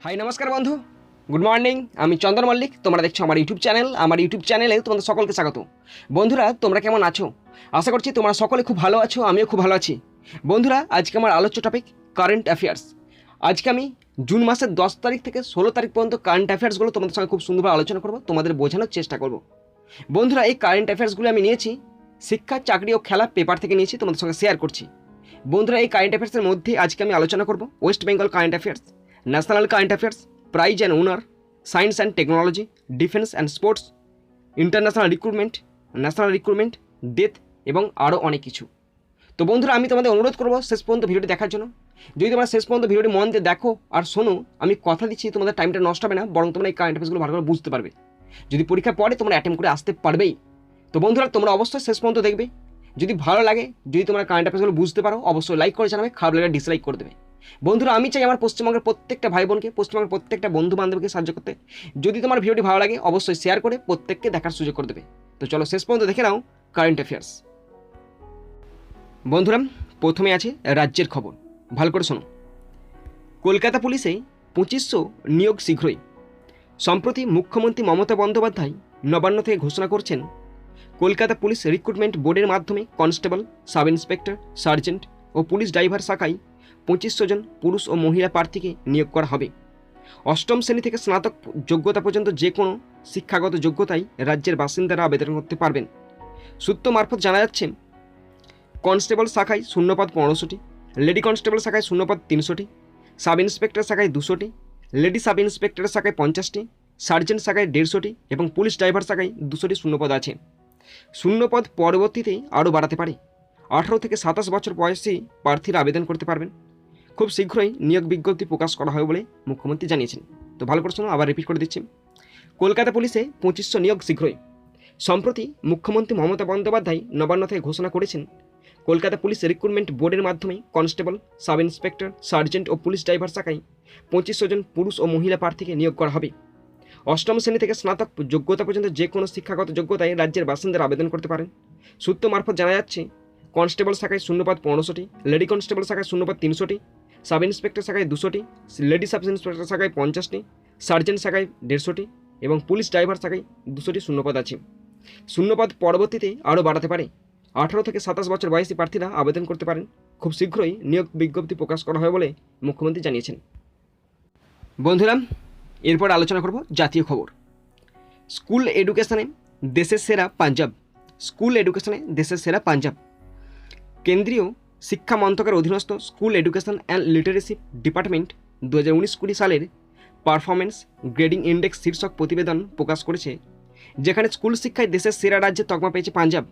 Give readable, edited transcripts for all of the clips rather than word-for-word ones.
High নমস্কার বন্ধু, good morning. আমি চন্দন মল্লিক, তোমরা দেখছো আমার ইউটিউব চ্যানেল। আমার ইউটিউব চ্যানেলে তোমাদের সকলকে স্বাগত। বন্ধুরা, তোমরা কেমন আছো? আশা করছি তোমরা সকলে খুব ভালো আছো, আমিও খুব ভালো আছি। বন্ধুরা, আজকে আমার আলোচ্য টপিক কারেন্ট অ্যাফেয়ার্স। আজকে আমি জুন মাসের 10 তারিখ থেকে 16 তারিখ পর্যন্ত কারেন্ট অ্যাফেয়ার্সগুলো তোমাদের সঙ্গে খুব সুন্দরভাবে আলোচনা করবো, তোমাদের বোঝানোর চেষ্টা করব। বন্ধুরা, এই কারেন্ট অ্যাফেয়ার্সগুলো আমি নিয়েছি শিক্ষা, চাকরি ও খেলা পেপার থেকে নিয়েছি, তোমাদের সঙ্গে শেয়ার করছি। বন্ধুরা, এই কারেন্ট অ্যাফেয়ার্সের মধ্যে আজকে আমি আলোচনা করব West Bengal current affairs, national current affairs, prize and honour, science and technology, defence and sports, international recruitment, national recruitment, death এবং আরও অনেক কিছু। তো বন্ধুরা, আমি তোমাদের অনুরোধ করবো শেষ পর্যন্ত ভিডিওটি দেখার জন্য। যদি তোমরা শেষ পর্যন্ত ভিডিওটি মন দিয়ে দেখো আর শোনো, আমি কথা দিচ্ছি তোমাদের টাইমটা নষ্ট হবে না, বরং তোমরা এই কারেন্ট অ্যাফেয়ার্সগুলো ভালো করে বুঝতে পারবে। যদি পরীক্ষা পড়ে তোমরা অ্যাটেম্প করে আসতে পারবেই। তো বন্ধুরা, তোমরা অবশ্যই শেষ পর্যন্ত দেখবে। যদি ভালো লাগে, যদি তোমরা কারেন্ট অ্যাফেয়ার্সগুলো বুঝতে পারো, অবশ্যই লাইক করে জানাবে, খারাপ লাগলে ডিসলাইক করে দেবে। বন্ধুরা, আমি চাই আমার পশ্চিমবঙ্গের প্রত্যেকটা ভাই বোনকে, পশ্চিমবঙ্গের প্রত্যেকটা বন্ধু বান্ধবকে সাহায্য করতে। যদি তোমার ভিডিওটি ভালো লাগে, অবশ্যই শেয়ার করে প্রত্যেককে দেখার সুযোগ করে দেবে। তো চলো শেষ পর্যন্ত দেখে নাও কারেন্ট অ্যাফেয়ার্স। বন্ধুরা, প্রথমে আছে রাজ্যের খবর, ভালো করে শোনো। কলকাতা পুলিশে 2500 নিয়োগ শীঘ্রই। সম্প্রতি মুখ্যমন্ত্রী মমতা বন্দ্যোপাধ্যায় নবান্ন থেকে ঘোষণা করছেন, কলকাতা পুলিশ রিক্রুটমেন্ট বোর্ডের মাধ্যমে কনস্টেবল, সাব ইন্সপেক্টর, সার্জেন্ট ও পুলিশ ড্রাইভার শাখায় 2500 জন পুরুষ ও মহিলা প্রার্থীকে নিয়োগ করা হবে। অষ্টম শ্রেণী থেকে স্নাতক যোগ্যতা পর্যন্ত যে কোনো শিক্ষাগত যোগ্যতায় রাজ্যের বাসিন্দারা আবেদন করতে পারবেন। সূত্র মারফত জানা যাচ্ছে, কনস্টেবল শাখায় শূন্যপদ 1500টি, লেডি কনস্টেবল শাখায় শূন্যপদ 300টি, সাব ইন্সপেক্টর শাখায় 200টি, লেডি সাব ইন্সপেক্টর শাখায় 50টি, সার্জেন্ট শাখায় 150টি এবং পুলিশ ড্রাইভার শাখায় 200টি শূন্যপদ আছে। শূন্যপদ পরবর্তীতে আরও বাড়াতে পারে। 18 থেকে 27 বছর বয়সী প্রার্থীরা আবেদন করতে পারবেন। খুব শীঘ্রই নিয়োগ বিজ্ঞপ্তি প্রকাশ করা হবে বলে মুখ্যমন্ত্রী জানিয়েছেন। তো ভালো করে শোনো, আবার রিপিট করে দিচ্ছি। কলকাতা পুলিশে 2500 নিয়োগ শীঘ্রই। সম্প্রতি মুখ্যমন্ত্রী মমতা বন্দ্যোপাধ্যায় নবান্ন থেকে ঘোষণা করেছেন, কলকাতা পুলিশ রিক্রুটমেন্ট বোর্ডের মাধ্যমে কনস্টেবল, সাব ইন্সপেক্টর, সার্জেন্ট ও পুলিশ ড্রাইভার শাখায় 2500 জন পুরুষ ও মহিলা প্রার্থীকে নিয়োগ করা হবে। অষ্টম শ্রেণী থেকে স্নাতক যোগ্যতা পর্যন্ত যে কোনো শিক্ষাগত যোগ্যতায় রাজ্যের বাসিন্দারা আবেদন করতে পারেন। সূত্র মারফত জানা যাচ্ছে, কনস্টেবল শাখায় শূন্যপদ 1500টি, লেডি কনস্টেবল শাখায় শূন্যপদ 300টি, সাব ইন্সপেক্টর শাখায় 200টি, লেডি সাব ইন্সপেক্টর শাখায় 50টি, সার্জেন্ট শাখায় 150টি এবং পুলিশ ড্রাইভার শাখায় 200টি শূন্যপদ আছে। শূন্যপদ পরবর্তীতে আরও বাড়াতে পারে। 18 থেকে 27 বছর বয়সী প্রার্থীরা আবেদন করতে পারেন। খুব শীঘ্রই নিয়োগ বিজ্ঞপ্তি প্রকাশ করা হবে বলে মুখ্যমন্ত্রী জানিয়েছেন। বন্ধুরা, এরপর আলোচনা করব জাতীয় খবর। স্কুল এডুকেশনে দেশের সেরা পাঞ্জাব। স্কুল এডুকেশনে দেশের সেরা পাঞ্জাব। কেন্দ্রীয় শিক্ষা মন্ত্রকের অধীনস্থ school education and literacy department 2019-20 সালের পারফরমেন্স গ্রেডিং ইন্ডেক্স শীর্ষক প্রতিবেদন প্রকাশ করেছে, যেখানে স্কুল শিক্ষায় দেশের সেরা রাজ্যের তকমা পেয়েছে পাঞ্জাব।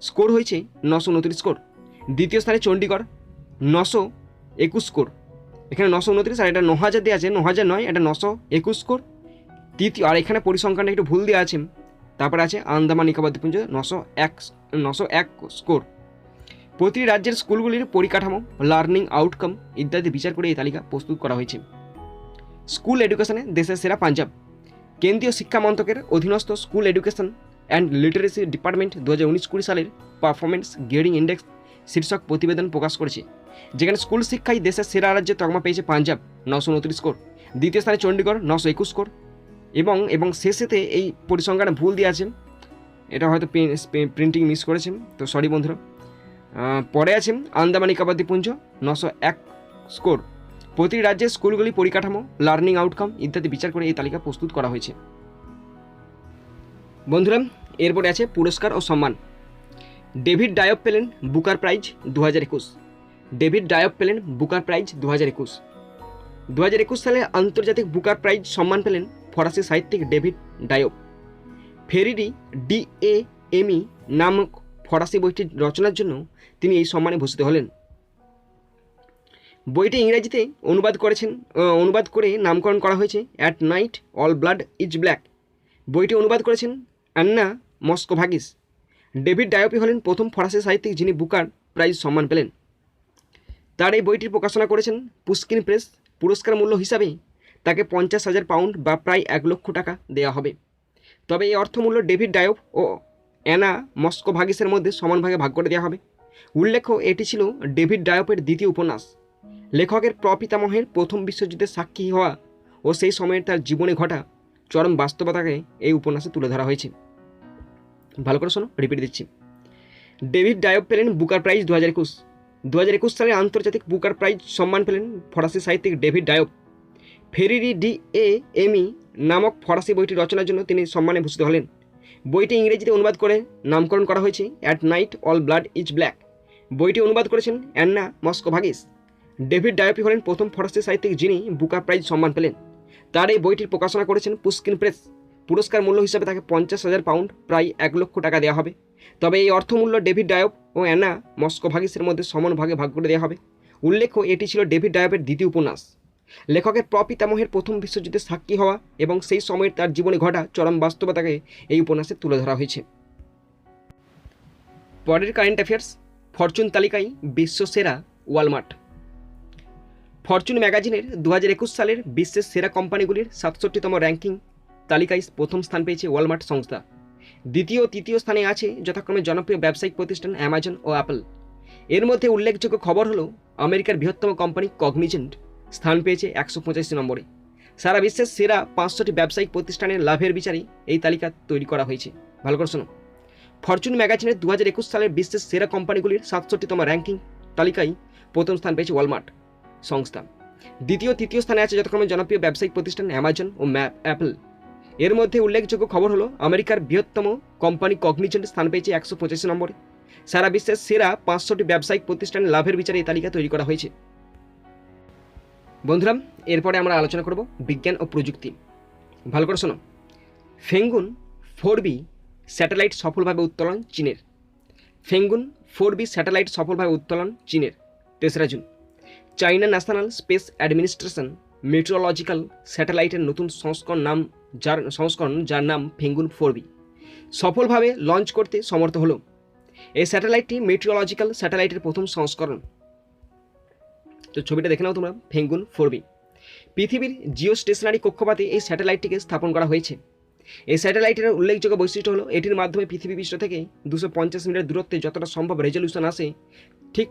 স্কোর হয়েছে 929 স্কোর। দ্বিতীয় স্থানে চণ্ডীগড় 921 স্কোর। এখানে 929 আর এটা 9000 দেওয়া আছে, 9000 নয়, এটা 921 স্কোর। তৃতীয়, আর এখানে পরিসংখ্যানটা একটু ভুল দেওয়া আছে। তারপরে আছে আন্দামান নিকোবর দ্বীপপুঞ্জ 901 স্কোর। প্রতি রাজ্যের স্কুলগুলির পরিকাঠামো, লার্নিং আউটকাম ইত্যাদি বিচার করে এই তালিকা প্রস্তুত করা হয়েছে। স্কুল এডুকেশনে দেশের সেরা পাঞ্জাব। কেন্দ্রীয় শিক্ষা মন্ত্রকের অধীনস্থ school education and literacy department 2019-20 সালের পারফরমেন্স গ্রেডিং ইন্ডেক্স শীর্ষক প্রতিবেদন প্রকাশ করেছে, যেখানে স্কুল শিক্ষায় দেশের সেরা রাজ্যে তকমা পেয়েছে পাঞ্জাব 929 স্কোর। দ্বিতীয় স্থানে চণ্ডীগড় 921 স্কোর এবং শেষেতে এই পরিসংখ্যানে ভুল দিয়ে আছে, এটা হয়তো প্রিন্টিং মিস করেছে, তো সরি বন্ধুরা। পরে আছে আন্দামান নিকোবর দ্বীপপুঞ্জ 901 স্কোর। প্রতি রাজ্যের স্কুলগুলি পরিকাঠামো, লার্নিং আউটকাম ইত্যাদি বিচার করে এই তালিকা প্রস্তুত করা হয়েছে। বন্ধুরা, এরপরে আছে পুরস্কার ও সম্মান। ডেভিড ডায়ব পেলেন বুকার প্রাইজ 2021। ডেভিড ডায়ব পেলেন বুকার প্রাইজ 2021। 2021 সালে আন্তর্জাতিক বুকার প্রাইজ সম্মান পেলেন ফরাসি সাহিত্যিক ডেভিড ডায়ব। ফেরিডি DAME নামক ফরাসি বইটির রচনার জন্য তিনি এই সম্মানে ভূষিত হলেন। বইটি ইংরেজিতে অনুবাদ করে নামকরণ করা হয়েছে at night all blood is black. বইটি অনুবাদ করেছেন আন্না মস্কোভাগিস। ডেভিড ডায়পি হলেন প্রথম ফরাসি সাহিত্যিক যিনি বুকার প্রাইজ সম্মান পেলেন। তার এই বইটির প্রকাশনা করেছেন পুস্কিন প্রেস। পুরস্কার মূল্য হিসাবে তাকে 50,000 পাউন্ড বা প্রায় 1 লক্ষ টাকা দেওয়া হবে। তবে এই অর্থমূল্য ডেভিড ডায়ব ও অ্যানা মস্কোভাগিসের মধ্যে সমানভাগে ভাগ করে দেওয়া হবে। উল্লেখ্য, এটি ছিল ডেভিড ডায়পের দ্বিতীয় উপন্যাস। লেখকের প্রপিতামহের প্রথম বিশ্বযুদ্ধের সাক্ষী হওয়া ও সেই সময়ের তার জীবনে ঘটা চরম বাস্তবতাকে এই উপন্যাসে তুলে ধরা হয়েছে। ভালো করে শোনো, রিপিট দিচ্ছি। ডেভিড ডায়ব পেলেন বুকার প্রাইজ 2021 সালে আন্তর্জাতিক বুকার প্রাইজ সম্মান পেলেন ফরাসি সাহিত্যিক ডেভিড ডায়ব। ফেরিরি ডি এমি নামক ফরাসি বইটি রচনার জন্য তিনি সম্মানে ভূষিত হলেন। বইটি ইংরেজিতে অনুবাদ করে নামকরণ করা হয়েছে at night all blood is black. বইটি অনুবাদ করেছেন অ্যান্না মস্কোভাগিস। ডেভিড ডায়োপি হলেন প্রথম ফরাসি সাহিত্যিক যিনি বুকার প্রাইজ সম্মান পেলেন। তার এই বইটির প্রকাশনা করেছেন পুস্কিন প্রেস। পুরস্কার মূল্য হিসাবে তাকে 50,000 পাউন্ড, প্রায় 1 লক্ষ টাকা দেওয়া হবে। তবে এই অর্থমূল্য ডেভিড ডায়ব ও অ্যানা মস্কোভাগিসের মধ্যে সমান ভাগে ভাগ করে দেওয়া হবে। উল্লেখ্য, এটি ছিল ডেভিড ডায়বের দ্বিতীয় উপন্যাস। লেখকের প্রপিতামহের প্রথম বিশ্বযুদ্ধের সাক্ষী হওয়া এবং সেই সময়ের তার জীবনে ঘটা চরম বাস্তবতাকে এই উপন্যাসে তুলে ধরা হয়েছে। পরের কারেন্ট অ্যাফেয়ার্স, ফরচুন তালিকায় বিশ্বসেরা ওয়ালমার্ট। ফরচুন ম্যাগাজিনের 2021 সালের বিশ্বের সেরা কোম্পানিগুলির 67তম র্যাঙ্কিং তালিকায় প্রথম স্থান পেয়েছে ওয়ালমার্ট সংস্থা। দ্বিতীয় ও তৃতীয় স্থানে আছে যথাক্রমে জনপ্রিয় ব্যবসায়িক প্রতিষ্ঠান অ্যামাজন ও অ্যাপল। এর মধ্যে উল্লেখযোগ্য খবর হলো আমেরিকার বৃহত্তম কোম্পানি কগনিজেন্ট স্থান পেয়েছে 185 নম্বরে। সারা বিশ্বের সেরা 500টি ব্যবসায়িক প্রতিষ্ঠানের লাভের বিচারে এই তালিকা তৈরি করা হয়েছে। ভালো করে শোনো, ফরচুন ম্যাগাজিনের 2021 সালের বিশ্বের সেরা কোম্পানিগুলির 67তম র্যাঙ্কিং তালিকায় প্রথম স্থান পেয়েছে ওয়ালমার্ট সংস্থা। দ্বিতীয় তৃতীয় স্থানে আছে যথাক্রমে জনপ্রিয় ব্যবসায়িক প্রতিষ্ঠান অ্যামাজন ও অ্যাপল। এর মধ্যে উল্লেখযোগ্য খবর হলো আমেরিকার বৃহত্তম কোম্পানি কগনিজেন্ট স্থান পেয়েছে 185 নম্বরে। সারা বিশ্বের সেরা 500টি ব্যবসায়িক প্রতিষ্ঠানের লাভের বিচারে এই তালিকা তৈরি করা হয়েছে। বন্ধুরা, এরপরে আমরা আলোচনা করব বিজ্ঞান ও প্রযুক্তি। ভালো করে শোনো, ফেঙ্গুন 4B স্যাটেলাইট সফলভাবে উত্তোলন চীনের। ফেঙ্গুন 4B স্যাটেলাইট সফলভাবে উত্তোলন চীনের 3রা জুন। চাইনা ন্যাশনাল স্পেস অ্যাডমিনিস্ট্রেশন মেট্রোলজিক্যাল স্যাটেলাইটের নতুন সংস্করণ যার নাম ফেঙ্গুন 4B সফলভাবে লঞ্চ করতে সমর্থ হলো। এই স্যাটেলাইটটি মেট্রোলজিক্যাল স্যাটেলাইটের প্রথম সংস্করণ। তো ছবিটা দেখে নাও তোমরা, ফেঙ্গুন 4B। পৃথিবীর জিও স্টেশনারি কক্ষপথে এই স্যাটেলাইটটিকে স্থাপন করা হয়েছে। এই স্যাটেলাইটের উল্লেখযোগ্য বৈশিষ্ট্য হলো এটির মাধ্যমে পৃথিবী পৃষ্ঠ থেকে 250 মিটার দূরত্বে যতটা সম্ভব রেজলিউশন আসে, ঠিক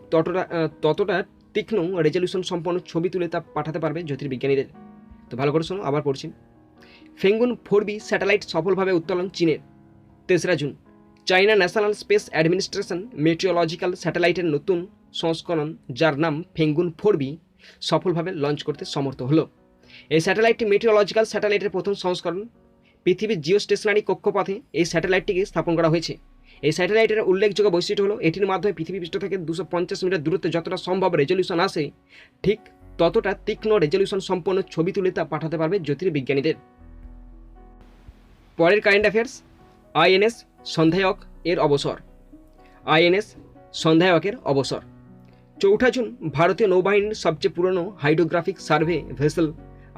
ততটা তীক্ষ্ণ রেজলিউশন সম্পন্ন ছবি তুলে তা পাঠাতে পারবে জ্যোতির্বিজ্ঞানীদের। তো ভালো করে শোনো, আবার পড়ছি। ফেঙ্গুন 4B স্যাটেলাইট সফলভাবে উত্তোলন চীনের 3রা জুন। চাইনা ন্যাশনাল স্পেস অ্যাডমিনিস্ট্রেশন মেট্রোলজিক্যাল স্যাটেলাইটের নতুন সংস্করণ যার নাম ফেঙ্গুন 4B সফলভাবে লঞ্চ করতে সমর্থ হলো। এই স্যাটেলাইটটি মেট্রোলজিক্যাল স্যাটেলাইটের প্রথম সংস্করণ। পৃথিবীর জিও স্টেশনারি কক্ষপথে এই স্যাটেলাইটটিকে স্থাপন করা হয়েছে। এই স্যাটেলাইটের উল্লেখযোগ্য বৈশিষ্ট্য হলো এটির মাধ্যমে পৃথিবী পৃষ্ঠ থেকে 250 মিটার দূরত্বে যতটা সম্ভব রেজলিউশন আসে, ঠিক ততটা তীক্ষ্ণ রেজলিউশন সম্পন্ন ছবি তুলে তা পাঠাতে পারবে জ্যোতির্বিজ্ঞানীদের। পরের কারেন্ট অ্যাফেয়ার্স, আইএনএস সন্ধায়ক এর অবসর। আইএনএস সন্ধায়কের অবসর। 4 জুন ভারতীয় নৌবাহিনীর সবচেয়ে পুরনো হাইড্রোগ্রাফিক সার্ভে ভেসেল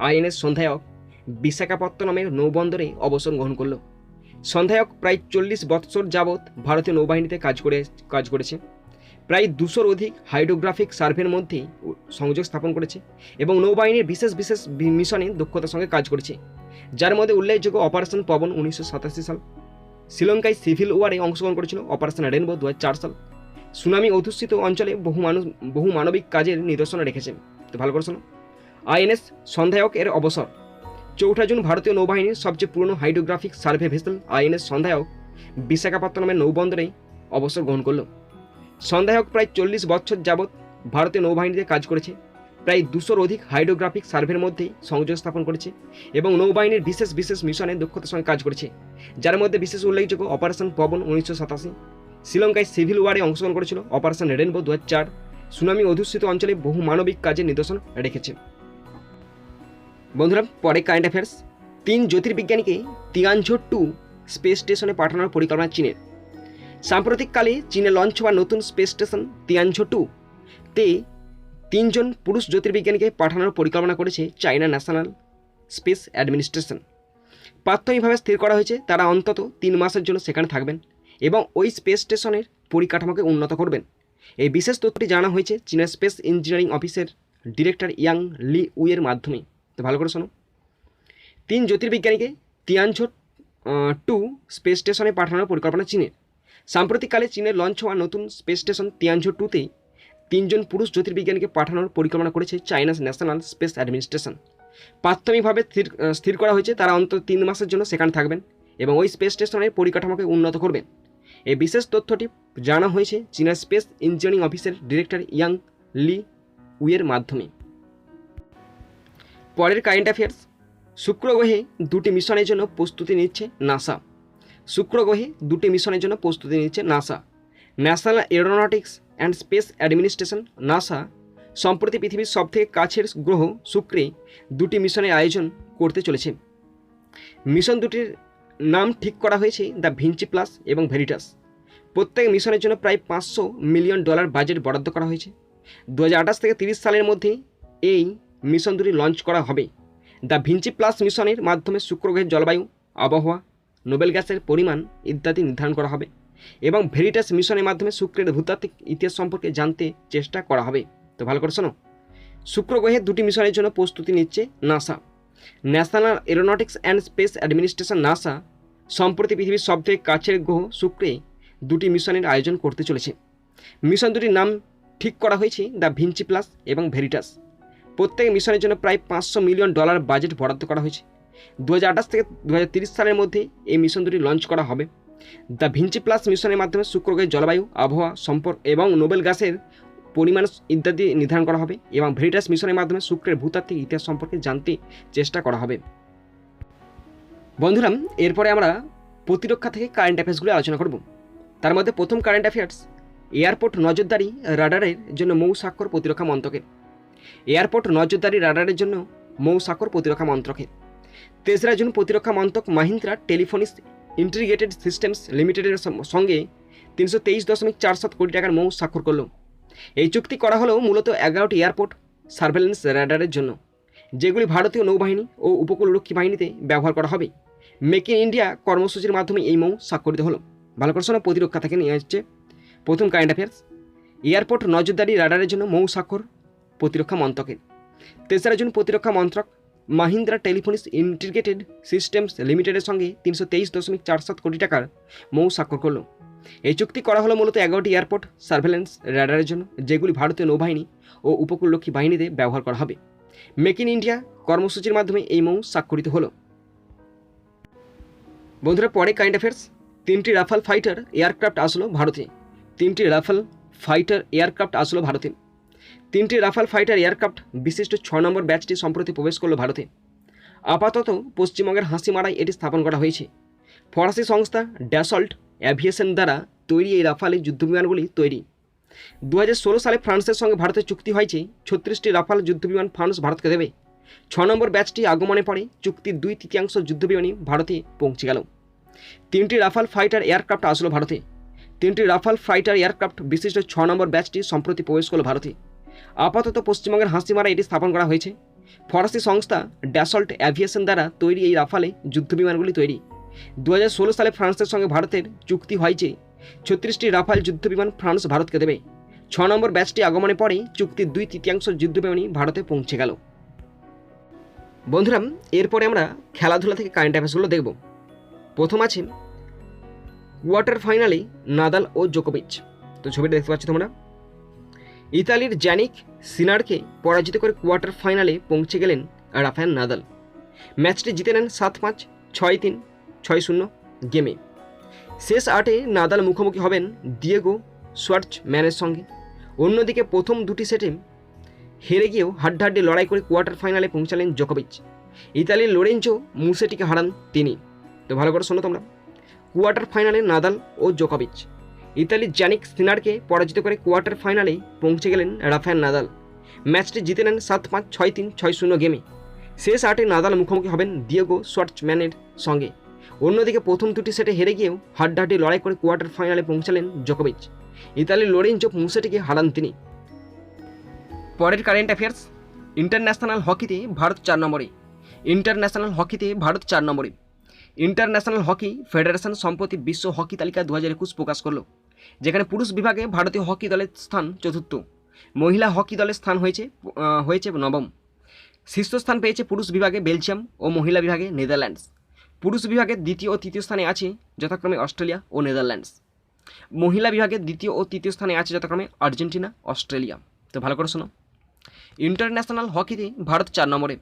আইএনএস সন্ধায়ক বিশাখাপত্তনমের নৌবন্দরে অবসর গ্রহণ করল। সন্ধায়ক প্রায় 40 বৎসর যাবৎ ভারতীয় নৌবাহিনীতে কাজ করেছে। প্রায় 200-র অধিক হাইড্রোগ্রাফিক সার্ভের মধ্যে সংযোগ স্থাপন করেছে এবং নৌবাহিনীর বিশেষ মিশনে দক্ষতার সঙ্গে কাজ করেছে, যার মধ্যে উল্লেখযোগ্য অপারেশন পবন 1987 সাল, শ্রীলঙ্কায় সিভিল ওয়ারে অংশগ্রহণ করেছিল অপারেশন রেনবো 2004 সাল, সুনামি অধ্যুষিত অঞ্চলে বহু মানবিক কাজের নিদর্শন রেখেছে। তো ভালো করে শোনো, আইএনএস সন্ধায়ক এর অবসর। 4 জুন ভারতীয় নৌবাহিনীর সবচেয়ে পুরনো হাইড্রোগ্রাফিক সার্ভে ভেসেল আইএনএস সন্ধায়ক বিশাখাপত্তনমের নৌবন্দরে অবসর গ্রহণ করল। সন্ধায়ক প্রায় 40 বছর যাবৎ ভারতীয় নৌবাহিনীতে কাজ করেছে, প্রায় 200-র অধিক হাইড্রোগ্রাফিক সার্ভের মধ্যে সংযোগ স্থাপন করেছে এবং নৌবাহিনীর বিশেষ মিশনে দক্ষতার সঙ্গে কাজ করেছে, যার মধ্যে বিশেষ উল্লেখযোগ্য অপারেশন পবন 1987, শ্রীলঙ্কায় সিভিল ওয়ারে অংশগ্রহণ করেছিল অপারেশন রেনবো 2004, সুনামি অধ্যুষিত অঞ্চলে বহু মানবিক কাজের নিদর্শন রেখেছে। বন্ধুরা, পরে কারেন্ট অ্যাফেয়ার্স, 3 জ্যোতির্বিজ্ঞানীকে তিয়ানঝো 2 স্পেস স্টেশনে পাঠানোর পরিকল্পনা চীনের। সাম্প্রতিককালে চীনে লঞ্চ হওয়া নতুন স্পেস স্টেশন তিয়ানঝো 2 তে 3 জন পুরুষ জ্যোতির্বিজ্ঞানীকে পাঠানোর পরিকল্পনা করেছে চাইনা ন্যাশনাল স্পেস অ্যাডমিনিস্ট্রেশন। প্রাথমিকভাবে স্থির করা হয়েছে তারা অন্তত 3 মাসের জন্য সেখানে থাকবেন এবং ওই স্পেস স্টেশনের পরিকাঠামোকে উন্নত করবেন। এই বিশেষ তথ্যটি জানা হয়েছে চীনের স্পেস ইঞ্জিনিয়ারিং অফিসের ডিরেক্টর ইয়াং লি উইয়ের মাধ্যমে। তো ভালো করে শোনো, 3 জ্যোতির্বিজ্ঞানীকে তিয়ানঝো 2 স্পেস স্টেশনে পাঠানোর পরিকল্পনা চীনের। সাম্প্রতিককালে চীনের লঞ্চ হওয়া নতুন স্পেস স্টেশন তিয়ানঝো 2-তে 3 জন পুরুষ জ্যোতির্বিজ্ঞানীকে পাঠানোর পরিকল্পনা করেছে চাইনা ন্যাশনাল স্পেস অ্যাডমিনিস্ট্রেশন। প্রাথমিকভাবে স্থির করা হয়েছে তারা অন্তত 3 মাসের জন্য সেখানে থাকবেন এবং ওই স্পেস স্টেশনের পরিকাঠামোকে উন্নত করবেন। এই বিশেষ তথ্যটি জানা হয়েছে চীনা স্পেস ইঞ্জিনিয়ারিং অফিসের ডিরেক্টর ইয়াং লি উইয়ের মাধ্যমে। পরের কারেন্ট অ্যাফেয়ার্স, শুক্র গ্রহে 2টি মিশনের জন্য প্রস্তুতি নিচ্ছে নাসা। শুক্র গ্রহে 2টি মিশনের জন্য প্রস্তুতি নিচ্ছে NASA. National aeronautics and space administration NASA সম্প্রতি পৃথিবীর সবথেকে কাছের গ্রহ শুক্রে 2টি মিশনের আয়োজন করতে চলেছে। মিশন দুটির নাম ঠিক করা হয়েছে দ্য ভিঞ্চি প্লাস এবং ভেরিটাস। প্রত্যেক মিশনের জন্য প্রায় $500 মিলিয়ন বাজেট বরাদ্দ করা হয়েছে। 2028 থেকে 30 সালের মধ্যে এই মিশন দুটি লঞ্চ করা হবে। দ্য ভিঞ্চি প্লাস মিশনের মাধ্যমে শুক্র গ্রহের জলবায়ু, আবহাওয়া, নোবেল গ্যাসের পরিমাণ ইত্যাদি নির্ধারণ করা হবে এবং ভেরিটাস মিশনের মাধ্যমে শুক্রের ভূতাত্ত্বিক ইতিহাস সম্পর্কে জানতে চেষ্টা করা হবে। তো ভালো করে শোনো, শুক্র গ্রহের 2টি মিশনের জন্য প্রস্তুতি নিচ্ছে NASA. National aeronautics and space administration NASA সম্প্রতি পৃথিবীর সবথেকে কাছের গ্রহ শুক্রে 2টি মিশনের আয়োজন করতে চলেছে। মিশন দুটির নাম ঠিক করা হয়েছে দ্য ভিঞ্চি প্লাস এবং ভেরিটাস। প্রত্যেক মিশনের জন্য প্রায় $500 মিলিয়ন বাজেট বরাদ্দ করা হয়েছে। 2028 থেকে 2030 সালের মধ্যে এই মিশন দুটি লঞ্চ করা হবে। দ্য ভিঞ্চি প্লাস মিশনের মাধ্যমে শুক্র গ্রহের জলবায়ু, আবহাওয়া সম্পর্ক এবং নোবেল গ্যাসের পরিমাণ ইত্যাদি নির্ধারণ করা হবে এবং ভেরিটাস মিশনের মাধ্যমে শুক্রের ভূতাত্ত্বিক ইতিহাস সম্পর্কে জানতে চেষ্টা করা হবে। বন্ধুরা, এরপরে আমরা প্রতিরক্ষা থেকে কারেন্ট অ্যাফেয়ার্সগুলো আলোচনা করব। তার মধ্যে প্রথম কারেন্ট অ্যাফেয়ার্স, এয়ারপোর্ট নজরদারি রাডারের জন্য মৌ স্বাক্ষর প্রতিরক্ষা মন্ত্রকের। এয়ারপোর্ট নজরদারি রাডারের জন্য মৌ স্বাক্ষর প্রতিরক্ষা মন্ত্রকের। 3রা জুন প্রতিরক্ষা মন্ত্রক মাহিন্দ্রা টেলিফোনিক্স ইন্টিগ্রেটেড সিস্টেমস লিমিটেডের সঙ্গে 323.47 কোটি টাকার মৌ স্বাক্ষর করল। এই চুক্তি করা হলেও মূলত 11টি এয়ারপোর্ট সার্ভেলেন্স রাডারের জন্য, যেগুলি ভারতীয় নৌবাহিনী ও উপকূলরক্ষী বাহিনীতে ব্যবহার করা হবে। মেক ইন ইন্ডিয়া কর্মসূচির মাধ্যমে এই মৌ স্বাক্ষরিত হলো। ভালো করে শোনো, প্রতিরক্ষা থেকে নিয়ে আসছে প্রথম কারেন্ট অ্যাফেয়ার্স, এয়ারপোর্ট নজরদারি রাডারের জন্য মৌ স্বাক্ষর প্রতিরক্ষা মন্ত্রকের। 3রা জুন প্রতিরক্ষা মন্ত্রক মাহিন্দ্রা টেলিফোনিক্স ইন্টিগ্রেটেড সিস্টেমস লিমিটেডের সঙ্গে 323.47 কোটি টাকার মৌ স্বাক্ষর করল। এই চুক্তি করা হলো মূলত 11টি এয়ারপোর্ট সার্ভেলেন্স রাডারের জন্য, যেগুলি ভারতীয় নৌবাহিনী ও উপকূলরক্ষী বাহিনীতে ব্যবহার করা হবে। মেক ইন ইন্ডিয়া কর্মসূচির মাধ্যমে এই মৌ স্বাক্ষরিত হলো। বন্ধুরা, পরে কারেন্ট অ্যাফেয়ার্স, 3টি রাফাল ফাইটার এয়ারক্রাফট আসলো ভারতে। 3টি রাফাল ফাইটার এয়ারক্রাফট আসলো ভারতে। 3টি রাফাল ফাইটার এয়ারক্রাফট বিশিষ্ট 6 নম্বর ব্যাচটি সম্প্রতি প্রবেশ করলো ভারতে। আপাতত পশ্চিমবঙ্গের হাসিমারায় এটি স্থাপন করা হয়েছে। ফরাসি সংস্থা ড্যাসল্ট অ্যাভিয়েশন দ্বারা তৈরি এই রাফালের যুদ্ধবিমানগুলি তৈরি। 2016 সালে ফ্রান্সের সঙ্গে ভারতের চুক্তি হয়েছে 36টি রাফাল যুদ্ধবিমান ফ্রান্স ভারতকে দেবে। 6 নম্বর ব্যাচটি আগমনে পরে চুক্তির 2/3 যুদ্ধবিমানই ভারতে পৌঁছে গেল। 3টি রাফাল ফাইটার এয়ারক্রাফট আসলো ভারতে। 3টি রাফাল ফাইটার এয়ারক্রাফট বিশিষ্ট 6 নম্বর ব্যাচটি সম্প্রতি প্রবেশ করল ভারতে। আপাতত পশ্চিমবঙ্গের হাসিমারা এটি স্থাপন করা হয়েছে। ফরাসি সংস্থা ড্যাসল্ট অ্যাভিয়েশন দ্বারা তৈরি এই রাফালে যুদ্ধবিমানগুলি তৈরি। 2016 সালে ফ্রান্সের সঙ্গে ভারতের চুক্তি হয়েছে 36টি রাফাল যুদ্ধবিমান ফ্রান্স ভারতকে দেবে। 6 নম্বর ব্যাচটি আগমনের পরে চুক্তির 2/3 যুদ্ধবিমানই ভারতে পৌঁছে গেল। বন্ধুরা, এরপরে আমরা খেলাধুলা থেকে কারেন্ট অ্যাফেয়ার্সগুলো দেখব। প্রথম আছে কোয়ার্টার ফাইনালে নাদাল ও জোকোভিচ। তো ছবিটা দেখতে পাচ্ছ তোমরা, ইতালির জ্যানিক সিনারকে পরাজিত করে কোয়ার্টার ফাইনালে পৌঁছে গেলেন রাফায়েল নাদাল। ম্যাচটি জিতে নেন 7-5, 6-3, 6-0 গেমে। শেষ 8-এ নাদাল মুখোমুখি হবেন দিয়েগো শোয়ার্টজম্যানের সঙ্গে। অন্যদিকে প্রথম 2টি সেটে হেরে গিয়েও হাড্ডাহাড্ডি লড়াই করে কোয়ার্টার ফাইনালে পৌঁছালেন জোকোভিচ। ইতালির লোরেঞ্জো মুসেটিকে হারান তিনি। তো ভালো করে শোনো তোমরা, কোয়ার্টার ফাইনালে নাদাল ও জোকোভিচ। ইতালির জ্যানিক সিনারকে পরাজিত করে কোয়ার্টার ফাইনালে পৌঁছে গেলেন রাফায়েল নাদাল। ম্যাচটি জিতে নেন 7-5, 6-3, 6-0 গেমে। শেষ 8-এ নাদাল মুখোমুখি হবেন দিয়েগো শোয়ার্টজম্যানের সঙ্গে। অন্যদিকে প্রথম 2টি সেটে হেরে গিয়েও হাড্ডাহাড্ডি লড়াই করে কোয়ার্টার ফাইনালে পৌঁছালেন জোকোভিচ। ইতালির লোরেঞ্জো মুসেটিকে হারান তিনি। পরের কারেন্ট অ্যাফেয়ার্স, ইন্টারন্যাশনাল হকিতে ভারত 4 নম্বরে। ইন্টারন্যাশনাল হকিতে ভারত 4 নম্বরে। ইন্টারন্যাশনাল হকি ফেডারেশন সম্প্রতি বিশ্ব হকি তালিকা 2021 প্রকাশ করলো, যেখানে পুরুষ বিভাগে ভারতীয় হকি দলের স্থান 4র্থ, মহিলা হকি দলের স্থান হয়েছে 9ম। শীর্ষস্থান পেয়েছে পুরুষ বিভাগে বেলজিয়াম ও মহিলা বিভাগে নেদারল্যান্ডস। পুরুষ বিভাগে 2য় ও 3য় স্থানে আছে যথাক্রমে অস্ট্রেলিয়া ও নেদারল্যান্ডস। মহিলা বিভাগে 2য় ও 3য় স্থানে আছে যথাক্রমে আর্জেন্টিনা, অস্ট্রেলিয়া। তো ভালো করে শোনো, ইন্টারন্যাশনাল হকিতে ভারত 4 নম্বরে।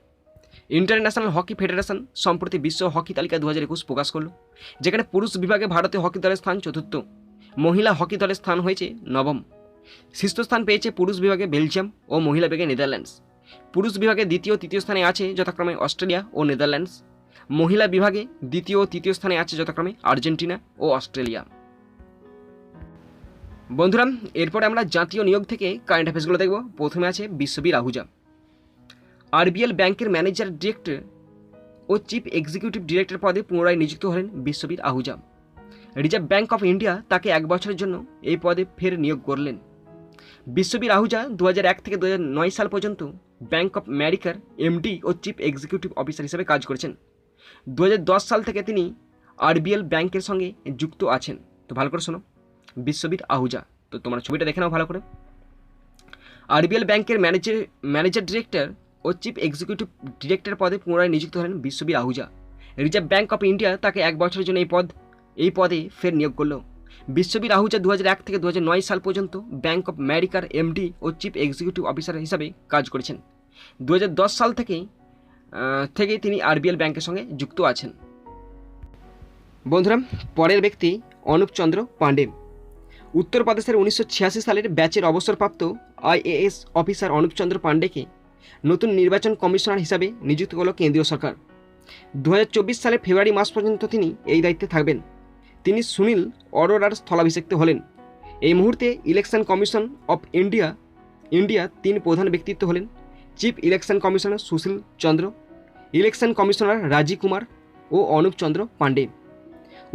ইন্টারন্যাশনাল হকি ফেডারেশন সম্প্রতি বিশ্ব হকি তালিকা 2021 প্রকাশ করলো, যেখানে পুরুষ বিভাগে ভারতীয় হকি দলের স্থান চতুর্থ, মহিলা হকি দলের স্থান হয়েছে নবম। শীর্ষস্থান পেয়েছে পুরুষ বিভাগে বেলজিয়াম ও মহিলা বিভাগে নেদারল্যান্ডস। পুরুষ বিভাগে দ্বিতীয় ও তৃতীয় স্থানে আছে যথাক্রমে অস্ট্রেলিয়া ও নেদারল্যান্ডস। মহিলা বিভাগে দ্বিতীয় ও তৃতীয় স্থানে আছে যথাক্রমে আর্জেন্টিনা ও অস্ট্রেলিয়া। বন্ধুরা, এরপরে আমরা জাতীয় নিয়োগ থেকে কারেন্ট অ্যাফেয়ার্সগুলো দেখব। প্রথমে আছে বিশ্ববীর আহুজা। আরবিএল ব্যাংকের ম্যানেজার ডিরেক্টর ও চিফ এক্সিকিউটিভ ডিরেক্টর পদে পুনরায় নিযুক্ত হলেন Vishwavir Ahuja. Reserve Bank of India তাকে 1 বছরের জন্য এই পদে ফের নিয়োগ করলেন। বিশ্ববীর আহুজা 2001 থেকে 2009 সাল পর্যন্ত ব্যাংক অফ আমেরিকার এমডি ও চিফ এক্সিকিউটিভ অফিসার হিসেবে কাজ করেছেন। 2010 সাল থেকে তিনি আরবিএল ব্যাংকের সঙ্গে যুক্ত আছেন। তো ভালো করে শোনো, বিশ্ববীর আহুজা। তো তোমরা ছবিটা দেখে নাও ভালো করে। আরবিএল ব্যাংকের ম্যানেজার ডিরেক্টর ও চিফ এক্সিকিউটিভ ডিরেক্টর পদে পুনরায় নিযুক্ত হলেন Vishwavir Ahuja. Reserve Bank of India তাকে 1 বছরের জন্য এই পদে ফের নিয়োগ করল। বিশ্ববীর আহুজা 2001 থেকে 2009 সাল পর্যন্ত ব্যাংক অফ আমেরিকার এমডি ও চিফ এক্সিকিউটিভ অফিসার হিসাবে কাজ করেছেন। 2010 সাল থেকে তিনি আরবিএল ব্যাংকের সঙ্গে যুক্ত আছেন। বন্ধুরা, পরের ব্যক্তি অনুপ চন্দ্র পাণ্ডে। উত্তরপ্রদেশের 1986 সালের ব্যাচের অবসরপ্রাপ্ত আইএএস অফিসার অনুপ চন্দ্র পাণ্ডেকে নতুন নির্বাচন কমিশনার হিসাবে নিযুক্ত করল কেন্দ্রীয় সরকার। 2024 সালের ফেব্রুয়ারি মাস পর্যন্ত তিনি এই দায়িত্বে থাকবেন। তিনি সুনীল অরোরার স্থলাভিষিক্ত হলেন। এই মুহূর্তে ইলেকশন কমিশন অফ ইন্ডিয়া 3 প্রধান ব্যক্তিত্ব হলেন চিফ ইলেকশন কমিশনার সুশীল চন্দ্র, ইলেকশন কমিশনার রাজীব কুমার ও অনুপ চন্দ্র পাণ্ডে।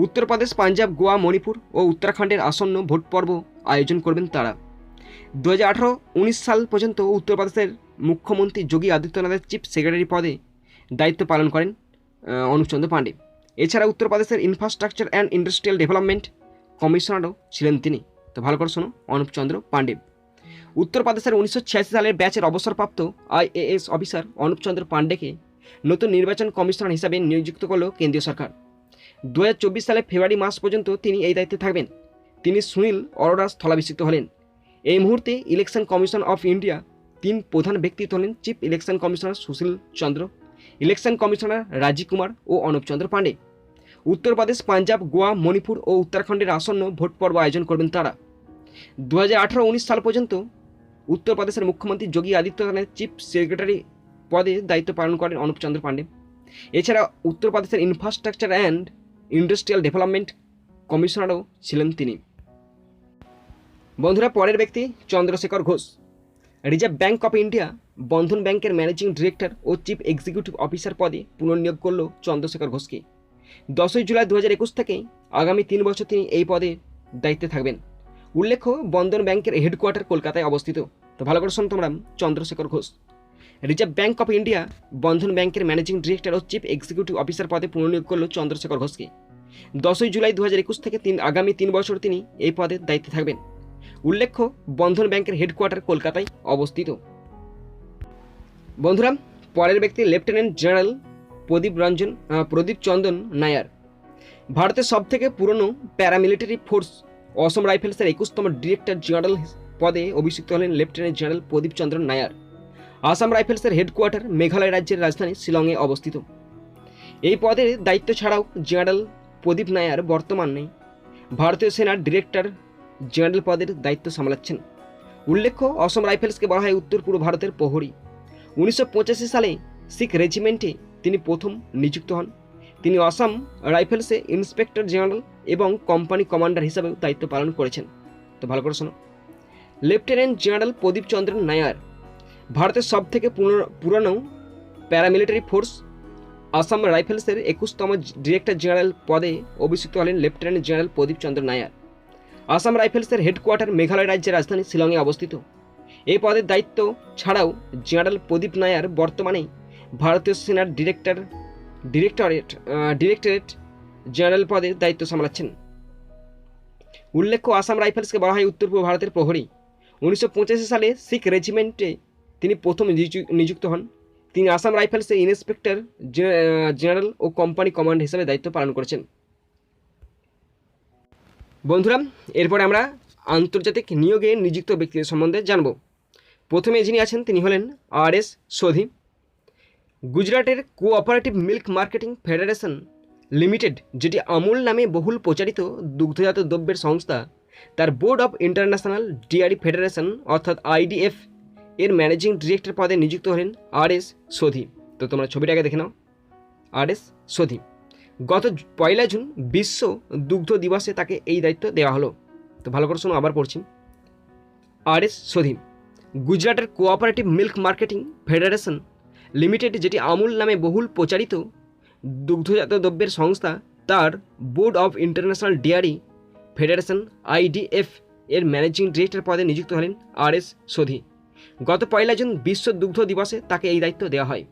উত্তরপ্রদেশ, পাঞ্জাব, গোয়া, মণিপুর ও উত্তরাখণ্ডের আসন্ন ভোট পর্ব আয়োজন করবেন তারা। 2018-19 সাল পর্যন্ত উত্তরপ্রদেশের মুখ্যমন্ত্রী যোগী আদিত্যনাথের চিফ সেক্রেটারি পদে দায়িত্ব পালন করেন অনুপ চন্দ্র পাণ্ডে। এছাড়া উত্তরপ্রদেশের ইনফ্রাস্ট্রাকচার অ্যান্ড ইন্ডাস্ট্রিয়াল ডেভেলপমেন্ট কমিশনারও ছিলেন তিনি। তো ভালো করে শোনো, অনুপ চন্দ্র পাণ্ডে। উত্তরপ্রদেশের 1986 সালের ব্যাচের অবসরপ্রাপ্ত আইএএস অফিসার অনুপ চন্দ্র পাণ্ডেকে নতুন নির্বাচন কমিশনার হিসাবে নিযুক্ত করল কেন্দ্রীয় সরকার। 2024 সালের ফেব্রুয়ারি মাস পর্যন্ত তিনি এই দায়িত্বে থাকবেন। তিনি সুনীল অরোরার স্থলাভিষিক্ত হলেন। এই মুহূর্তে ইলেকশন কমিশন অফ ইন্ডিয়া 3 প্রধান ব্যক্তিত্ব হলেন চিফ ইলেকশন কমিশনার সুশীল চন্দ্র, ইলেকশন কমিশনার রাজীব কুমার ও অনুপ চন্দ্র পাণ্ডে। উত্তরপ্রদেশ, পাঞ্জাব, গোয়া, মণিপুর ও উত্তরাখণ্ডের আসন্ন ভোট পর্ব আয়োজন করবেন তারা। 2018-19 সাল পর্যন্ত উত্তরপ্রদেশের মুখ্যমন্ত্রী যোগী আদিত্যনাথের চিফ সেক্রেটারি পদে দায়িত্ব পালন করেন অনুপ চন্দ্র পাণ্ডে। এছাড়া উত্তরপ্রদেশের ইনফ্রাস্ট্রাকচার অ্যান্ড ইন্ডাস্ট্রিয়াল ডেভেলপমেন্ট কমিশনারও ছিলেন তিনি। বন্ধুরা, পরের ব্যক্তি Chandrashekhar Ghosh. Reserve Bank of India Bandhan ব্যাংকের ম্যানেজিং ডিরেক্টর ও চিফ এক্সিকিউটিভ অফিসার পদে পুনর্নিয়োগ করল চন্দ্রশেখর ঘোষকে। 10 জুলাই 2021 থেকে আগামী 3 বছর তিনি এই পদে দায়িত্বে থাকবেন। উল্লেখ্য, বন্ধন ব্যাংকের হেডকোয়ার্টার কলকাতায় অবস্থিত। তো ভালো করে শোনো তোমরা, Chandrashekhar Ghosh. Reserve Bank of India Bandhan ব্যাংকের ম্যানেজিং ডিরেক্টর ও চিফ এক্সিকিউটিভ অফিসার পদে পুনর্নিয়োগ করল চন্দ্রশেখর ঘোষকে। 10 জুলাই 2021 থেকে আগামী 3 বছর তিনি এই পদে দায়িত্বে থাকবেন। উল্লেখ্য, বন্ধন ব্যাংকের হেডকোয়ার্টার কলকাতায় অবস্থিত। বন্ধুরা, পরের ব্যক্তি লেফটেন্যান্ট জেনারেল প্রদীপ চন্দন নায়ার। ভারতের সবথেকে পুরনো প্যারামিলিটারি ফোর্স অসম রাইফেলসের 21তম ডিরেক্টর জেনারেল পদে অভিষিক্ত হলেন লেফটেন্যান্ট জেনারেল প্রদীপ চন্দ্র নায়ার। আসাম রাইফেলসের হেডকোয়ার্টার মেঘালয় রাজ্যের রাজধানী শিলংয়ে অবস্থিত। এই পদের দায়িত্ব ছাড়াও জেনারেল প্রদীপ নায়ার বর্তমানে ভারতীয় সেনার ডিরেক্টর জেনারেল পদের দায়িত্ব সামলাচ্ছেন। উল্লেখ্য, অসম রাইফেলসকে বলা হয় উত্তর পূর্ব ভারতের প্রহরী। 1985 সালে শিখ রেজিমেন্টে তিনি প্রথম নিযুক্ত হন। তিনি আসাম রাইফেলসে ইন্সপেক্টর জেনারেল এবং কোম্পানি কমান্ডার হিসাবেও দায়িত্ব পালন করেছেন। তো ভালো করে শোনো, লেফটেন্যান্ট জেনারেল প্রদীপ চন্দ্র নায়ার ভারতের সবথেকে পুরনো প্যারামিলিটারি ফোর্স আসাম রাইফেলসের 21তম ডিরেক্টর জেনারেল পদে অভিষিক্ত হলেন লেফটেন্যান্ট জেনারেল প্রদীপ চন্দ্র নায়ার। আসাম রাইফেলসের হেডকোয়ার্টার মেঘালয় রাজ্যের রাজধানী শিলংয়ে অবস্থিত। এই পদের দায়িত্ব ছাড়াও জেনারেল প্রদীপ নায়ার বর্তমানে ভারতীয় সেনার ডিরেক্টরেট জেনারেল পদে দায়িত্ব সামলাচ্ছেন। উল্লেখ্য, আসাম রাইফেলসকে বলা হয় উত্তর পূর্ব ভারতের প্রহরী। 1985 সালে শিখ রেজিমেন্টে তিনি প্রথম নিযুক্ত হন। তিনি আসাম রাইফেলসে ইন্সপেক্টর জেনারেল ও কোম্পানি কমান্ডার হিসেবে দায়িত্ব পালন করেছেন। বন্ধুরা, এরপরে আমরা আন্তর্জাতিক নিয়োগে নিযুক্ত ব্যক্তিদের সম্বন্ধে জানব। প্রথমে যিনি আছেন তিনি হলেন RS সোধি। গুজরাটের cooperative milk marketing federation limited, যেটি আমুল নামে বহুল প্রচারিত দুগ্ধজাত দ্রব্যের সংস্থা, তার board of international dairy federation অর্থাৎ আইডিএফ এর ম্যানেজিং ডিরেক্টর পদে নিযুক্ত হলেন আর.এস. সোধি। তো তোমরা ছবিটাকে দেখে নাও, আর.এস. সোধি। গত 1 জুন বিশ্ব দুগ্ধ দিবসে তাকে এই দায়িত্ব দেওয়া হলো। তো ভালো করে শোনো, আবার পড়ছি। আর.এস. সোধি গুজরাটের cooperative milk marketing federation limited, যেটি আমুল নামে বহুল প্রচারিত দুগ্ধজাত দ্রব্যের সংস্থা, তার board of international dairy federation IDF এর ম্যানেজিং ডিরেক্টর পদে নিযুক্ত হলেন আর.এস. সোধি। গত 1 জুন বিশ্ব দুগ্ধ দিবসে তাকে এই দায়িত্ব দেওয়া হয়।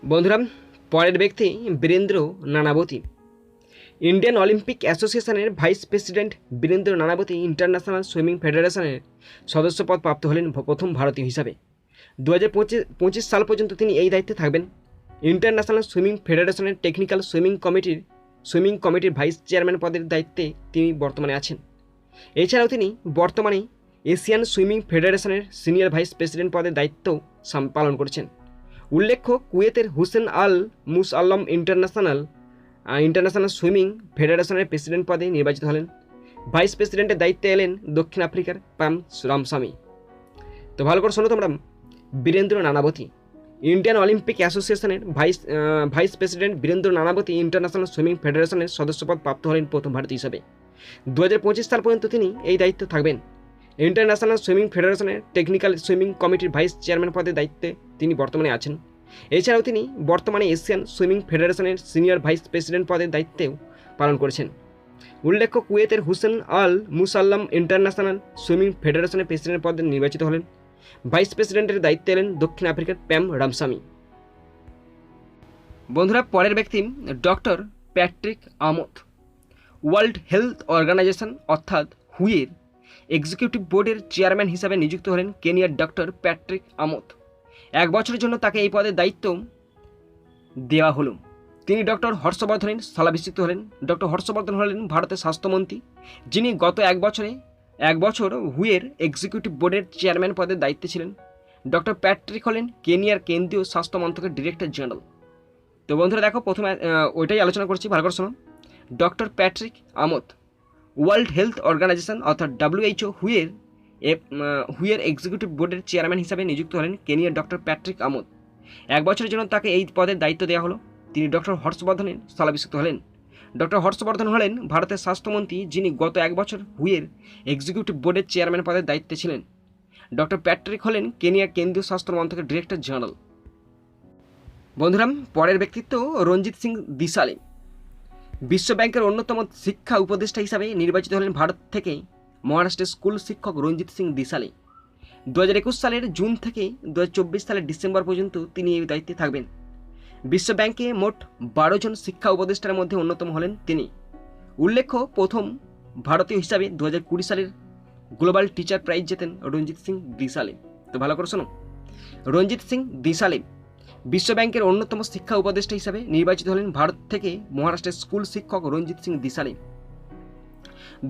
বন্ধুরা, পরের ব্যক্তি বীরেন্দ্র নানাবতী। ইন্ডিয়ান অলিম্পিক অ্যাসোসিয়েশনের vice president Virendra Nanavati international swimming ফেডারেশনের সদস্যপদ প্রাপ্ত হলেন প্রথম ভারতীয় হিসাবে। 2025 সাল পর্যন্ত তিনি এই দায়িত্বে থাকবেন। ইন্টারন্যাশনাল সুইমিং ফেডারেশনের টেকনিক্যাল সুইমিং কমিটির ভাইস চেয়ারম্যান পদের দায়িত্বে তিনি বর্তমানে আছেন। এছাড়াও তিনি বর্তমানে এশিয়ান সুইমিং ফেডারেশনের সিনিয়র ভাইস প্রেসিডেন্ট পদের দায়িত্ব পালন করছেন। উল্লেখ্য, কুয়েতের হুসেন আল মুসআল্লাম ইন্টারন্যাশনাল সুইমিং ফেডারেশনের প্রেসিডেন্ট পদে নির্বাচিত হলেন। ভাইস প্রেসিডেন্টের দায়িত্বে এলেন দক্ষিণ আফ্রিকার প্যাম রামস্বামী। তো ভালো করে শোনো তোমরা, বীরেন্দ্র নানাবতী ইন্ডিয়ান অলিম্পিক অ্যাসোসিয়েশনের vice president Virendra Nanavati international swimming ফেডারেশনের সদস্যপদ প্রাপ্ত হলেন প্রথম ভারতীয় হিসাবে। 2025 সাল পর্যন্ত তিনি এই দায়িত্ব থাকবেন। ইন্টারন্যাশনাল সুইমিং ফেডারেশনের টেকনিক্যাল সুইমিং কমিটির ভাইস চেয়ারম্যান পদের দায়িত্বে তিনি বর্তমানে আছেন। এছাড়াও তিনি বর্তমানে এশিয়ান সুইমিং ফেডারেশনের সিনিয়র ভাইস প্রেসিডেন্ট পদের দায়িত্বেও পালন করেছেন। উল্লেখ্য, কুয়েতের হুসেন আল মুসাল্লাম ইন্টারন্যাশনাল সুইমিং ফেডারেশনের প্রেসিডেন্ট পদে নির্বাচিত হলেন। ভাইস প্রেসিডেন্টের দায়িত্বে এলেন দক্ষিণ আফ্রিকার প্যাম রামস্বামী। বন্ধুরা, পরের ব্যক্তি doctor Patrick Amoth. World health organization অর্থাৎ হুয়ের এক্সিকিউটিভ বোর্ডের চেয়ারম্যান হিসাবে নিযুক্ত হলেন কেনিয়ার ডক্টর প্যাট্রিক আমোথ। 1 বছরের জন্য তাকে এই পদের দায়িত্ব দেওয়া হলো। তিনি ডক্টর হর্ষবর্ধনের স্থলাভিষিক্ত হলেন। ডক্টর হর্ষবর্ধন হলেন ভারতের স্বাস্থ্যমন্ত্রী, যিনি গত 1 বছর হুয়ের এক্সিকিউটিভ বোর্ডের চেয়ারম্যান পদের দায়িত্বে ছিলেন। ডক্টর প্যাট্রিক হলেন কেনিয়ার কেন্দ্রীয় স্বাস্থ্য মন্ত্রকের ডিরেক্টর জেনারেল। তো বন্ধুরা দেখো, প্রথমে ওইটাই আলোচনা করছি, ভালো করে শোনো। Doctor Patrick Amoth world health organization অর্থাৎ WHO হুয়ের এক্সিকিউটিভ বোর্ডের চেয়ারম্যান হিসাবে নিযুক্ত হলেন কেনিয়ার ডক্টর প্যাট্রিক আমোথ। 1 বছরের জন্য তাকে এই পদের দায়িত্ব দেওয়া হলো। তিনি ডক্টর হর্ষবর্ধনের স্থলাভিষিক্ত হলেন। ডক্টর হর্ষবর্ধন হলেন ভারতের স্বাস্থ্যমন্ত্রী, যিনি গত 1 বছর হুয়ের এক্সিকিউটিভ বোর্ডের চেয়ারম্যান পদের দায়িত্বে ছিলেন। ডক্টর প্যাট্রিক হলেন কেনিয়ার কেন্দ্রীয় স্বাস্থ্য মন্ত্রকের ডিরেক্টর জেনারেল। বন্ধুরা, পরের ব্যক্তিত্ব রঞ্জিত সিং দিশালে। বিশ্ব ব্যাংকের অন্যতম শিক্ষা উপদেষ্টা হিসাবে নির্বাচিত হলেন ভারত থেকে মহারাষ্ট্রের স্কুল শিক্ষক রঞ্জিত সিং দিশালে। 2021 সালের জুন থেকে 2024 সালের ডিসেম্বর পর্যন্ত তিনি এই দায়িত্বে থাকবেন। বিশ্ব ব্যাংকে মোট 12 জন শিক্ষা উপদেষ্টার মধ্যে অন্যতম হলেন তিনি। উল্লেখ্য, প্রথম ভারতীয় হিসাবে 2020 সালের global teacher prize জেতেন Ranjit Singh দিশালে। তো ভালো করে শোনো, রঞ্জিত সিং দিশালে বিশ্ব ব্যাংকের অন্যতম শিক্ষা উপদেষ্টা হিসাবে নির্বাচিত হলেন ভারত থেকে মহারাষ্ট্রের স্কুল শিক্ষক রঞ্জিত সিং দিশালে।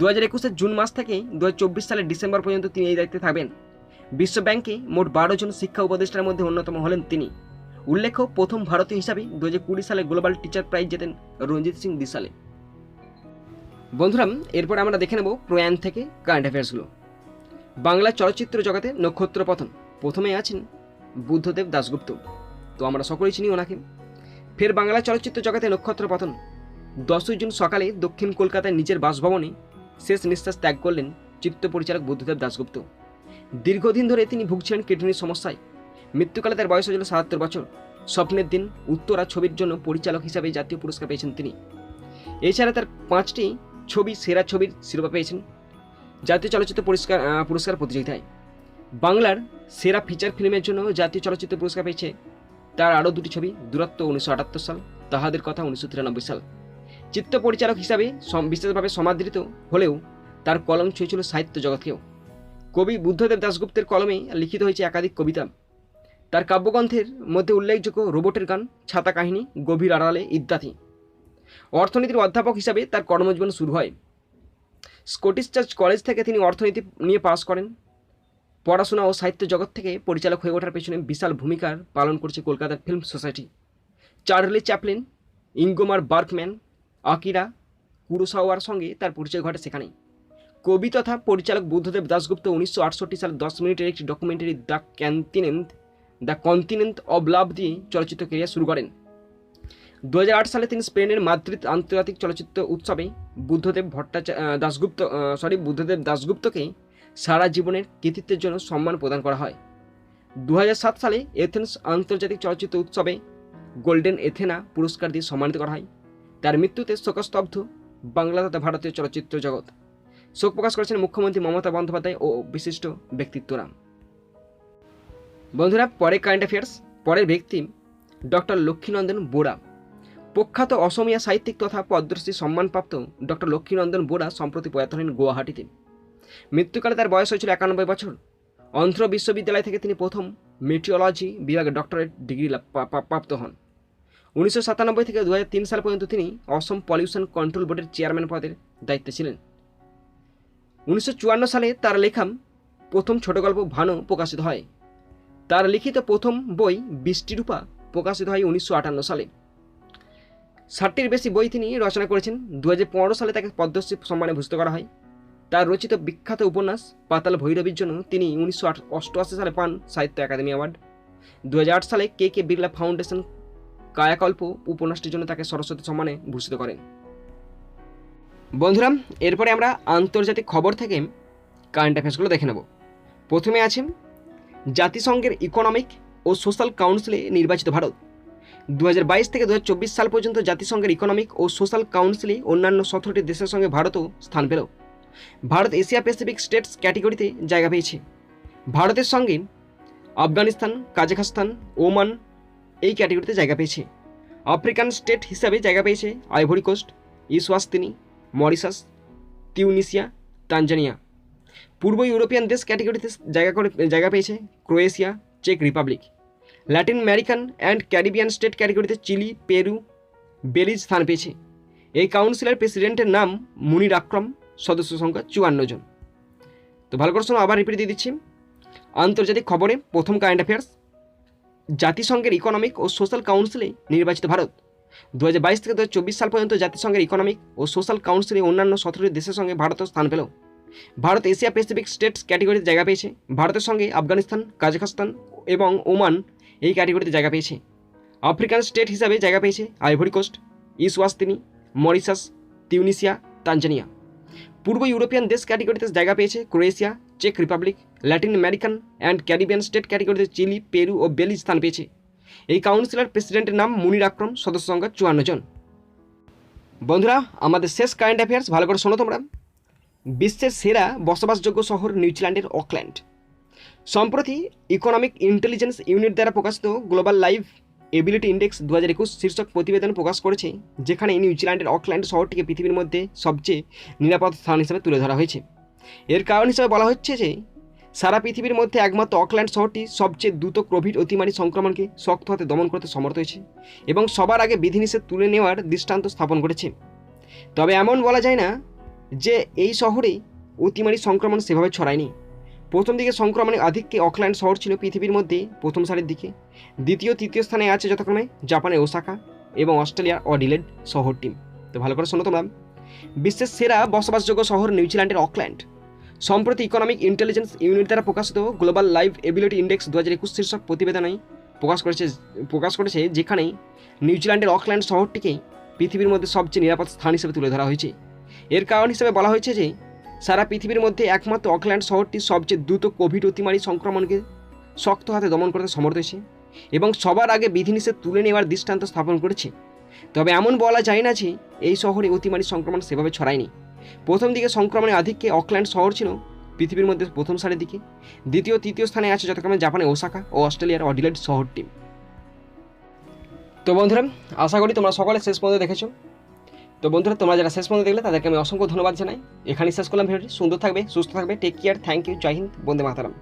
2021 জুন মাস থেকে 2024 সালের ডিসেম্বর পর্যন্ত তিনি এই দায়িত্বে থাকবেন। বিশ্ব ব্যাংকে মোট 12 জন শিক্ষা উপদেষ্টার মধ্যে অন্যতম হলেন তিনি। উল্লেখ্য, প্রথম ভারতীয় হিসাবে 2020 সালে global teacher prize জেতেন Ranjit Singh দিশালে। বন্ধুরা, এরপর আমরা দেখে নেব প্রয়াণ থেকে কারেন্ট অ্যাফেয়ার্সগুলো। বাংলা চলচ্চিত্র জগতে নক্ষত্র পতন। প্রথমে আছেন বুদ্ধদেব দাশগুপ্ত। তো আমরা সকলেই চিনি ওনাকে। ফের বাংলা চলচ্চিত্র জগতে নক্ষত্র পতন। 10 জুন সকালে দক্ষিণ কলকাতায় নিজের বাসভবনে শেষ নিঃশ্বাস ত্যাগ করলেন চিত্র পরিচালক বুদ্ধদেব দাশগুপ্ত। দীর্ঘদিন ধরে তিনি ভুগছিলেন কিডনির সমস্যায়। মৃত্যুকালে তার বয়স হয়েছিল 77 বছর। স্বপ্নের দিন, উত্তরা ছবির জন্য পরিচালক হিসাবে জাতীয় পুরস্কার পেয়েছেন তিনি। এছাড়া তার 5টি ছবি সেরা ছবির শিরোপা পেয়েছেন জাতীয় চলচ্চিত্র পুরস্কার প্রতিযোগিতায়। বাংলার সেরা ফিচার ফিল্মের জন্য জাতীয় চলচ্চিত্র পুরস্কার পেয়েছে তার আরও 2টি ছবি, দূরত্ব 1978 সাল, তাহাদের কথা 1993 সাল। চিত্র পরিচালক হিসাবে বিশেষভাবে সমাদৃত হলেও তার কলম ছুঁয়েছিল সাহিত্য জগৎকেও। কবি বুদ্ধদেব দাশগুপ্তের কলমে লিখিত হয়েছে একাধিক কবিতা। তার কাব্যগ্রন্থের মধ্যে উল্লেখযোগ্য রোবটের গান, ছাতা কাহিনী, গভীর আড়ালে ইত্যাদি। অর্থনীতির অধ্যাপক হিসাবে তার কর্মজীবন শুরু হয়। স্কটিশ চার্চ কলেজ থেকে তিনি অর্থনীতি নিয়ে পাশ করেন। পড়াশোনা ও সাহিত্য জগৎ থেকে পরিচালক হয়ে ওঠার পেছনে বিশাল ভূমিকার পালন করছে কলকাতার film society. Charlie Chaplin, Ingmar Bergman, Akira কুরোসাওয়ার সঙ্গে তার পরিচয় ঘটে সেখানেই। কবি তথা পরিচালক বুদ্ধদেব দাশগুপ্ত 1968 সালে 10 মিনিটের একটি ডকুমেন্টারি দ্য কন্টিনেন্ট অব লাভ দিয়ে চলচ্চিত্র ক্যারিয়ার শুরু করেন। 2008 সালে তিনি স্পেনের মাদ্রিদ আন্তর্জাতিক চলচ্চিত্র উৎসবে বুদ্ধদেব দাশগুপ্তকে সারা জীবনের কৃতিত্বের জন্য সম্মান প্রদান করা হয়। 2007 সালে এথেন্স আন্তর্জাতিক চলচ্চিত্র উৎসবে গোল্ডেন এথেনা পুরস্কার দিয়ে সম্মানিত করা হয়। তার মৃত্যুতে শোকস্তব্ধ বাংলা তথা ভারতীয় চলচ্চিত্র জগৎ। শোক প্রকাশ করেছেন মুখ্যমন্ত্রী মমতা বন্দ্যোপাধ্যায় ও বিশিষ্ট ব্যক্তিত্বরা। বন্ধুরা, পরের কারেন্ট অ্যাফেয়ার্স, পরের ব্যক্তি ডক্টর লক্ষ্মীনন্দন বোরা। প্রখ্যাত অসমীয়া সাহিত্যিক তথা পদ্মশ্রী সম্মানপ্রাপ্ত ডক্টর লক্ষ্মীনন্দন বোরা সম্প্রতি প্রয়াত হলেন গুয়াহাটিতে। মৃত্যুকালে তার বয়স হয়েছিল 91 বছর। অন্ধ্র বিশ্ববিদ্যালয় থেকে তিনি প্রথম মেটিওলজি বিভাগে ডক্টরেট ডিগ্রি প্রাপ্ত হন। 1997 থেকে 2003 সাল পর্যন্ত তিনি অসম পলিউশন কন্ট্রোল বোর্ডের চেয়ারম্যান পদের দায়িত্বে ছিলেন। 1954 সালে তার লেখা প্রথম ছোট গল্প ভানু প্রকাশিত হয়। তার লিখিত প্রথম বই বৃষ্টিরূপা প্রকাশিত হয় 1958 সালে। 60টির বেশি বই তিনি রচনা করেছেন। 2015 সালে তাকে পদ্মশ্রী সম্মানে ভূষিত করা হয়। তার রচিত বিখ্যাত উপন্যাস পাতাল ভৈরবীর জন্য তিনি 1988 সালে পান সাহিত্য একাডেমি অ্যাওয়ার্ড। 2008 সালে কে কে বিড়লা ফাউন্ডেশন কায়াকল্প উপন্যাসটির জন্য তাকে সরস্বতী সম্মানে ভূষিত করেন। বন্ধুরা, এরপরে আমরা আন্তর্জাতিক খবর থেকে কারেন্ট অ্যাফেয়ার্সগুলো দেখে নেব। প্রথমে আছে জাতিসংঘের ইকোনমিক ও সোশ্যাল কাউন্সিলে নির্বাচিত ভারত। 2022 থেকে 2024 সাল পর্যন্ত জাতিসংঘের ইকোনমিক ও সোশ্যাল কাউন্সিলে অন্যান্য 17টি দেশের সঙ্গে ভারতও স্থান পেল। ভারত এশিয়া প্যাসিফিক স্টেটস ক্যাটেগরিতে জায়গা পেয়েছে। ভারতের সঙ্গে আফগানিস্তান, কাজাখস্তান, ওমান এই ক্যাটেগরিতে জায়গা পেয়েছে। আফ্রিকান স্টেট হিসাবে জায়গা পেয়েছে Ivory Coast, Eswatini, Mauritius, Tunisia, Tanzania. পূর্ব ইউরোপিয়ান দেশ ক্যাটেগরিতে জায়গা পেয়েছে ক্রোয়েশিয়া, চেক Republic. Latin American and Caribbean state ক্যাটেগরিতে চিলি, পেরু, বেলিজ স্থান পেয়েছে। এই কাউন্সিলের প্রেসিডেন্টের নাম মুনির আকরম, সদস্য সংখ্যা 54 জন। তো ভালো করে শোনো, আবার রিপিট দিয়ে দিচ্ছি। আন্তর্জাতিক খবরে প্রথম কারেন্ট অ্যাফেয়ার্স, জাতিসংঘের ইকোনমিক ও সোশ্যাল কাউন্সিলে নির্বাচিত ভারত। 2022 থেকে 2024 সাল পর্যন্ত জাতিসংঘের ইকোনমিক ও সোশ্যাল কাউন্সিলে অন্যান্য 17টি দেশের সঙ্গে ভারতও স্থান পেল। ভারত এশিয়া প্যাসিফিক স্টেটস ক্যাটেগরিতে জায়গা পেয়েছে। ভারতের সঙ্গে আফগানিস্তান, কাজাখস্তান এবং ওমান এই ক্যাটেগরিতে জায়গা পেয়েছে। আফ্রিকান স্টেট হিসাবে জায়গা পেয়েছে Ivory Coast, Eswatini, Mauritius, Tunisia, Tanzania. পূর্ব ইউরোপিয়ান দেশ ক্যাটেগরিতে জায়গা পেয়েছে ক্রোয়েশিয়া, চেক Republic. Latin American and Caribbean state ক্যাটেগরিতে চিলি, পেরু ও বেলিজ স্থান পেয়েছে। এই কাউন্সিলের প্রেসিডেন্টের নাম মুনির আকরম, সদস্য সংখ্যা 54 জন। বন্ধুরা, আমাদের শেষ কারেন্ট অ্যাফেয়ার্স ভালো করে শোনো তোমরা। বিশ্বের সেরা বসবাসযোগ্য শহর নিউজিল্যান্ডের অকল্যান্ড। সম্প্রতি ইকোনমিক ইন্টেলিজেন্স ইউনিট দ্বারা প্রকাশিত গ্লোবাল লাইভ এবিলিটি ইন্ডেক্স 2021 শীর্ষক প্রতিবেদন প্রকাশ করেছে, যেখানে নিউজিল্যান্ডের অকল্যান্ড শহরটিকে পৃথিবীর মধ্যে সবচেয়ে নিরাপদ স্থান হিসেবে তুলে ধরা হয়েছে। এর কারণ হিসেবে বলা হচ্ছে যে সারা পৃথিবীর মধ্যে একমাত্র অকল্যান্ড শহরটি সবচেয়ে দ্রুত কোভিড অতিমারী সংক্রমণকে শক্ত হাতে দমন করতে সমর্থ হয়েছে এবং সবার আগে বিধিনিষেধ তুলে নেওয়ার দৃষ্টান্ত স্থাপন করেছে। তবে এমন বলা যায় না যে এই শহরে অতিমারী সংক্রমণ সেভাবে ছড়ায়নি। প্রথম দিকে সংক্রমণের আধিক্যে অকল্যান্ড শহর ছিল পৃথিবীর মধ্যে প্রথম সারির দিকে। দ্বিতীয় তৃতীয় স্থানে আছে যথাক্রমে জাপানের ওসাকা এবং অস্ট্রেলিয়ার অডিলেড শহরটি। তো ভালো করে শোনো তোমরা, বিশ্বের সেরা বসবাসযোগ্য শহর নিউজিল্যান্ডের অকল্যান্ড। সম্প্রতি ইকোনমিক ইন্টেলিজেন্স ইউনিট দ্বারা প্রকাশিত গ্লোবাল লাইভ এবিলিটি ইন্ডেক্স 2021 শীর্ষক প্রতিবেদনে প্রকাশ করেছে, যেখানে নিউজিল্যান্ডের অকল্যান্ড শহরটিকে পৃথিবীর মধ্যে সবচেয়ে নিরাপদ স্থান হিসেবে তুলে ধরা হয়েছে। এর কারণ হিসেবে বলা হয়েছে যে সারা পৃথিবীর মধ্যে একমাত্র অকল্যান্ড শহরটি সবচেয়ে দ্রুত কোভিড অতিমারী সংক্রমণকে শক্ত হাতে দমন করতে সমর্থ হয়েছে এবং সবার আগে বিধিনিষেধ তুলে নেওয়ার দৃষ্টান্ত স্থাপন করেছে। তবে এমন বলা যায় না যে এই শহরে অতিমারী সংক্রমণ সেভাবে ছড়ায়নি। প্রথম দিকে সংক্রমণের আধিক্যে অকল্যান্ড শহর ছিল পৃথিবীর মধ্যে প্রথম সারির দিকে। দ্বিতীয় তৃতীয় স্থানে আছে যথাক্রমে জাপানের ওসাকা ও অস্ট্রেলিয়ার অডিলেড শহরটি। তো বন্ধুরা, আশা করি তোমরা সকলে শেষ পর্যন্ত দেখেছো। তো বন্ধুরা, তোমরা যারা শেষ পর্যন্ত দেখলে তাদেরকে আমি অসংখ্য ধন্যবাদ জানাই। এখানেই শেষ করলাম ভিডিওটি। সুন্দর থাকবে, সুস্থ থাকবে, টেক কেয়ার, থ্যাংক ইউ, জয় হিন্দ, বন্দে মাতরম।